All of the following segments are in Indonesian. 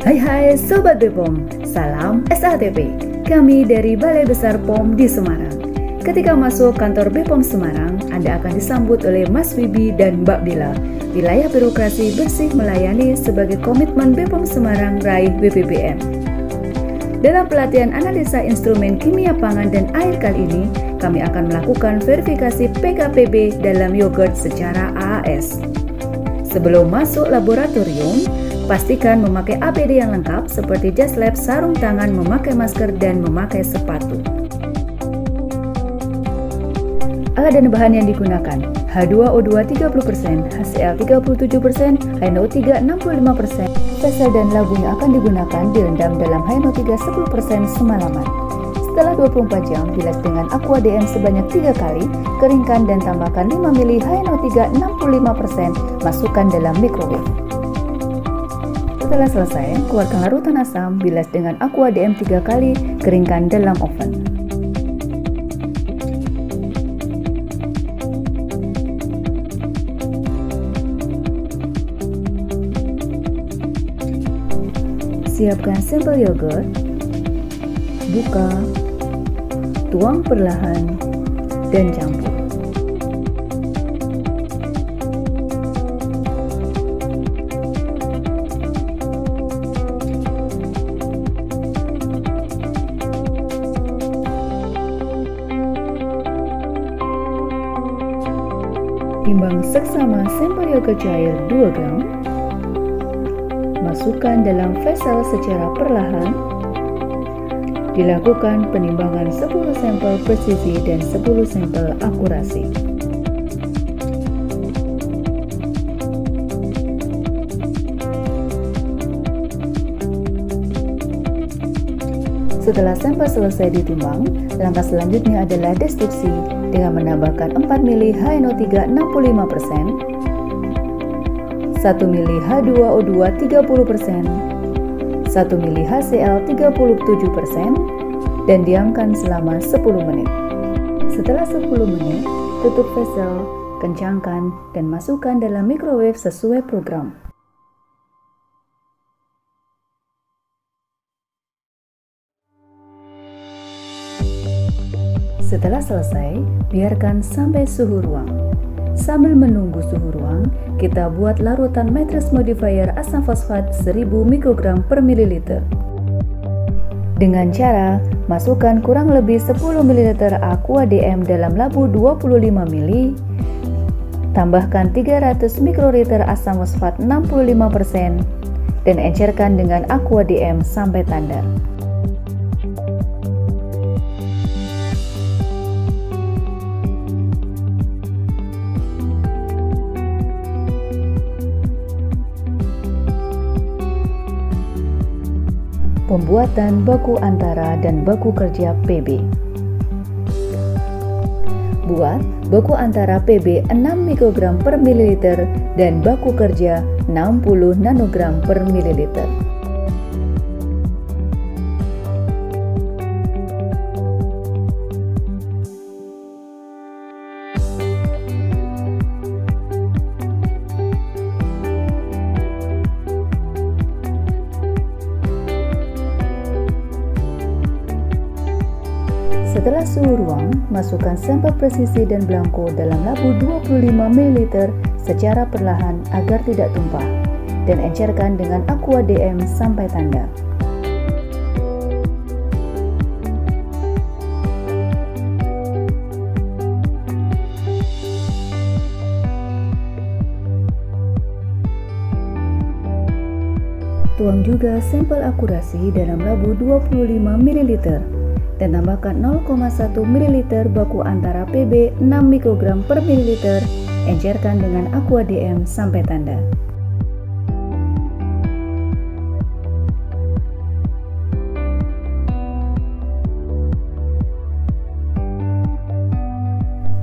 Hai Sobat BPOM, salam SATP. Kami dari Balai Besar POM di Semarang. Ketika masuk kantor BPOM Semarang, Anda akan disambut oleh Mas Wibi dan Mbak Bila. Wilayah birokrasi bersih melayani sebagai komitmen BPOM Semarang raih BPPM. Dalam pelatihan analisa instrumen kimia pangan dan air kali ini, kami akan melakukan verifikasi PKPB dalam yogurt secara AAS. Sebelum masuk laboratorium, pastikan memakai APD yang lengkap seperti jas lab, sarung tangan, memakai masker, dan memakai sepatu. Alat dan bahan yang digunakan: H2O2 30%, HCl 37%, HNO3 65%. Vesel dan labu yang akan digunakan direndam dalam HNO3 10% semalaman. Setelah 24 jam, bilas dengan Aqua DM sebanyak 3 kali, keringkan dan tambahkan 5 ml HNO3 65%, masukkan dalam microwave. Setelah selesai, keluarkan larutan asam, bilas dengan Aqua DM 3 kali, keringkan dalam oven. Siapkan sampel yogurt, buka, tuang perlahan, dan campur. Timbang seksama sampel yogurt cair 2 gram. Masukkan dalam vesel secara perlahan. Dilakukan penimbangan 10 sampel presisi dan 10 sampel akurasi. Setelah sampel selesai ditimbang, langkah selanjutnya adalah destruksi dengan menambahkan 4 ml HNO3 65%, 1 ml H2O2 30%, 1 ml HCl 37%, dan diamkan selama 10 menit. Setelah 10 menit, tutup vesel, kencangkan, dan masukkan dalam microwave sesuai program. Setelah selesai, biarkan sampai suhu ruang. Sambil menunggu suhu ruang, kita buat larutan matrix modifier asam fosfat 1000 mikrogram per mililiter. Dengan cara, masukkan kurang lebih 10 ml Aqua DM dalam labu 25 ml, tambahkan 300 mikroliter asam fosfat 65%, dan encerkan dengan Aqua DM sampai tandar. Pembuatan baku antara dan baku kerja PB. Buat baku antara PB 6 mikrogram per mililiter dan baku kerja 60 nanogram per mililiter. Setelah suhu ruang, masukkan sampel presisi dan blanko dalam labu 25 ml secara perlahan agar tidak tumpah, dan encerkan dengan Aqua DM sampai tandar. Tuang juga sampel akurasi dalam labu 25 ml. Dan tambahkan 0,1 ml baku antara PB 6 mikrogram per mililiter, encerkan dengan Aqua DM sampai tandar.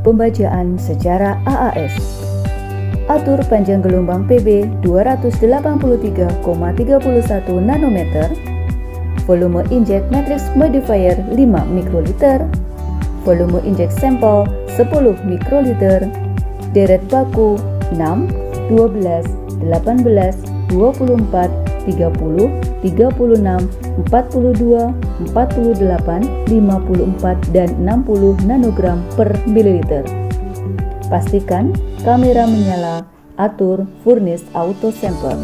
Pembacaan secara AAS. Atur panjang gelombang PB 283,31 nanometer, volume inject matrix modifier 5 mikroliter, volume inject sampel 10 mikroliter, deret baku 6, 12, 18, 24, 30, 36, 42, 48, 54, dan 60 nanogram per mililiter. Pastikan kamera menyala, atur furnace auto sampler.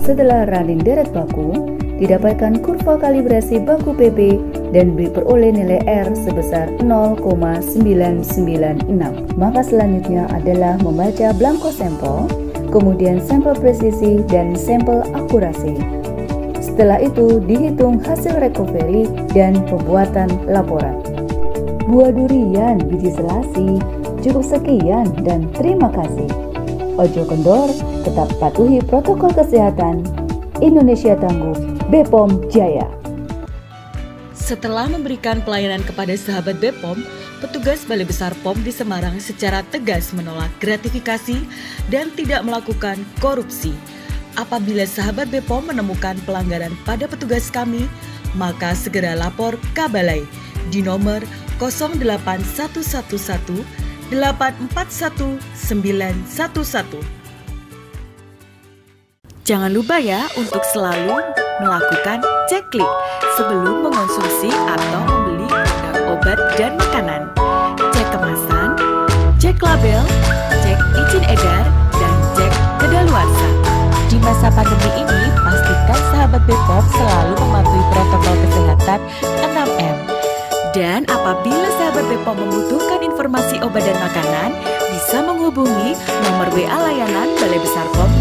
Setelah running deret baku, didapatkan kurva kalibrasi baku PP dan diperoleh nilai R sebesar 0,996. Maka selanjutnya adalah membaca blanko sampel, kemudian sampel presisi dan sampel akurasi. Setelah itu dihitung hasil recovery dan pembuatan laporan. Buah durian biji selasi. Cukup sekian dan terima kasih. Ojo kendor, tetap patuhi protokol kesehatan. Indonesia tangguh, BPOM Jaya. Setelah memberikan pelayanan kepada sahabat BPOM, petugas Balai Besar POM di Semarang secara tegas menolak gratifikasi dan tidak melakukan korupsi. Apabila sahabat BPOM menemukan pelanggaran pada petugas kami, maka segera lapor ke Balai di nomor 08111 841 911. Jangan lupa ya untuk selalu melakukan cek klik sebelum mengonsumsi atau membeli produk obat dan makanan. Cek kemasan, cek label, cek izin edar, dan cek kedaluarsa. Di masa pandemi ini, pastikan sahabat BPOM selalu mematuhi protokol kesehatan 6M. Dan apabila sahabat BPOM membutuhkan informasi obat dan makanan, bisa menghubungi nomor WA layanan Balai Besar POM